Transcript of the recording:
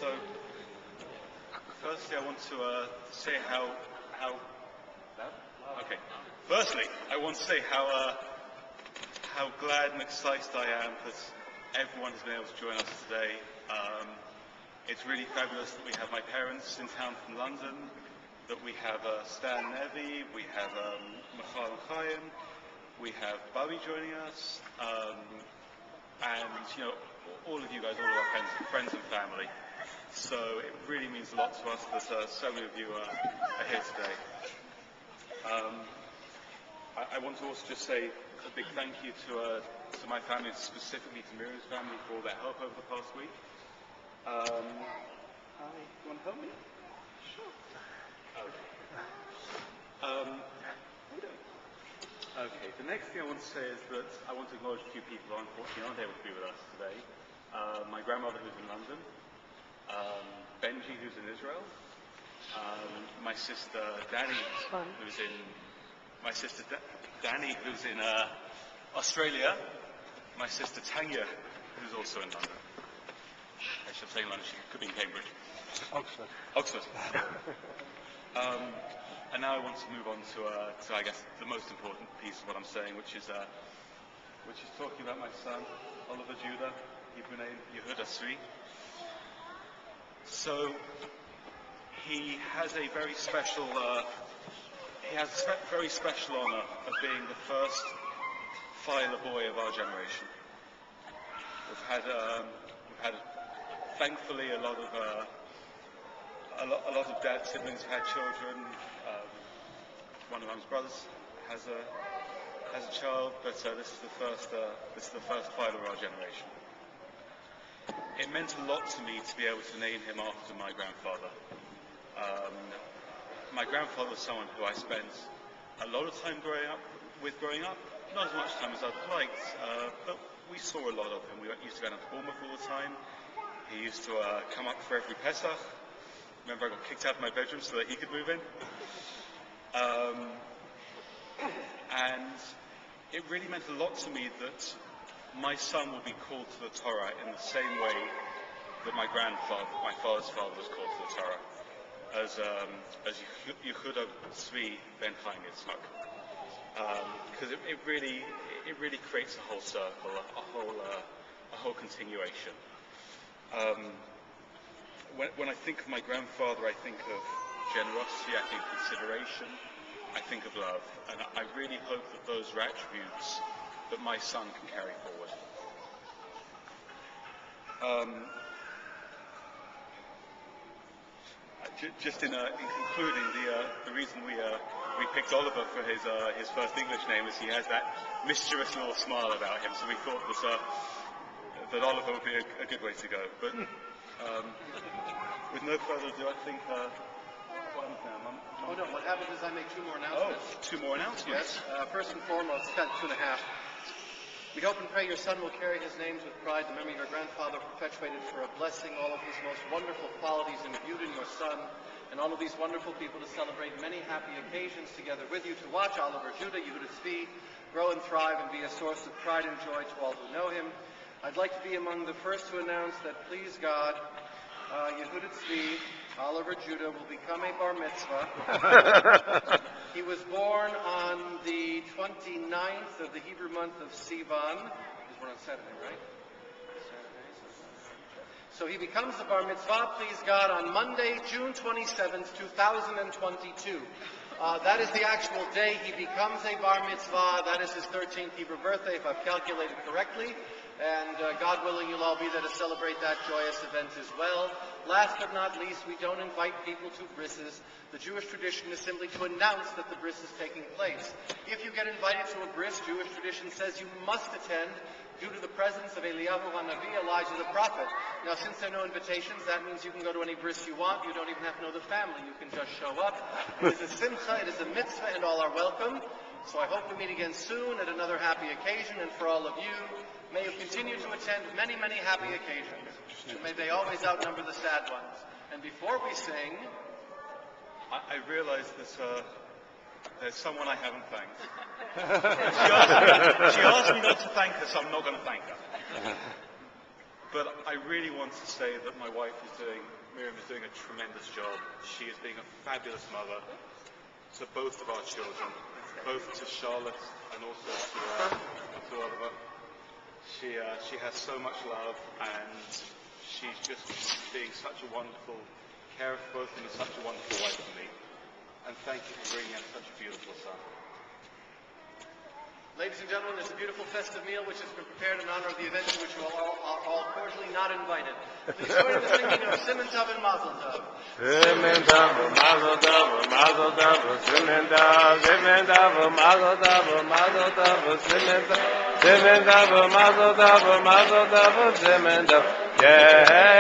So, firstly, I want to say how. Okay. Firstly, I want to say how glad and excited I am that everyone has been able to join us today. It's really fabulous that we have my parents in town from London, that we have Stan Nevi, we have Michal and Chaim, we have Bobby joining us, and all of you guys, all of our friends and family. So it really means a lot to us that so many of you are here today. I want to also just say a big thank you to my family, specifically to Miriam's family, for all their help over the past week. Hi, you want to help me? Sure. Okay. Okay, the next thing I want to say is that I want to acknowledge a few people who unfortunately aren't able to be with us today. My grandmother who's in London, Benji who's in Israel, my sister Danny who's in Australia, my sister Tanya who's also in London. I should say London, she could be in Cambridge. Oxford. And now I want to move on to I guess the most important piece of what I'm saying, which is talking about my son Oliver Judah, Hebrew name Yehuda Sri. So he has a very special honor of being the first Feiler boy of our generation. We've had thankfully a lot of dad's siblings have had children. One of Mom's brothers has a child, but this is the first Feiler of our generation. It meant a lot to me to be able to name him after my grandfather. My grandfather was someone who I spent a lot of time growing up, not as much time as I'd liked, but we saw a lot of him. We used to go down to Bournemouth all the time. He used to come up for every Pesach. Remember, I got kicked out of my bedroom so that he could move in. And it really meant a lot to me that my son will be called to the Torah in the same way that my father's father was called to the Torah, as Yehuda Tzvi ben Chaim Yitzchak. Because it really creates a whole circle, a whole continuation. When I think of my grandfather, I think of generosity, I think of consideration, I think of love, and I really hope that those are attributes that my son can carry forward. Just in concluding, the reason we picked Oliver for his first English name is he has that mischievous little smile about him, so we thought that Oliver would be a good way to go. But with no further ado, I think what happens now, Mum? Oh no, what happens is I make two more announcements. Oh, two more announcements? Yes. First and foremost, cut 2.5. We hope and pray your son will carry his names with pride. The memory of your grandfather perpetuated for a blessing, all of his most wonderful qualities imbued in your son, and all of these wonderful people to celebrate many happy occasions together with you, to watch Oliver Judah, Yehuda Tzvi, grow and thrive and be a source of pride and joy to all who know him. I'd like to be among the first to announce that, please God, Yehuda Tzvi, Oliver Judah, will become a bar mitzvah. He was born on the 29th of the Hebrew month of Sivan. Because we're on Saturday, right? So he becomes a bar mitzvah, please God, on Monday, June 27th, 2022. That is the actual day he becomes a bar mitzvah. That is his 13th Hebrew birthday, if I've calculated correctly. And God willing, you'll all be there to celebrate that joyous event as well. Last but not least, we don't invite people to brisses. The Jewish tradition is simply to announce that the bris is taking place. If you get invited to a bris, Jewish tradition says you must attend due to the presence of Eliyahu HaNavi, Elijah the prophet. Now, since there are no invitations, that means you can go to any bris you want. You don't even have to know the family. You can just show up. It is a simcha, it is a mitzvah, and all are welcome. So I hope we meet again soon at another happy occasion. And for all of you, may you continue to attend many, many happy occasions. And may they always outnumber the sad ones. And before we sing... I realize that there's someone I haven't thanked. She asked me not to thank her, so I'm not going to thank her. But I really want to say that my wife Miriam is doing a tremendous job. She is being a fabulous mother to both of our children, both to Charlotte and also to Oliver. She has so much love, and she's just being such a wonderful carer for both of them and such a wonderful wife for me. And thank you for bringing up such a beautiful son. Ladies and gentlemen, there's a beautiful festive meal which has been prepared in honor of the event to which you are all cordially not invited. Please join in the singing of Simon Tov and Mazel Tov. Simon Tov, Mazel Tov, Mazel Tov, Simon Tov, Simon Tov, Mazel Tov, Mazel Tov, Simon Tov, Simon Tov, Mazel Tov, Mazel Tov, Simon Tov, Yehelanu.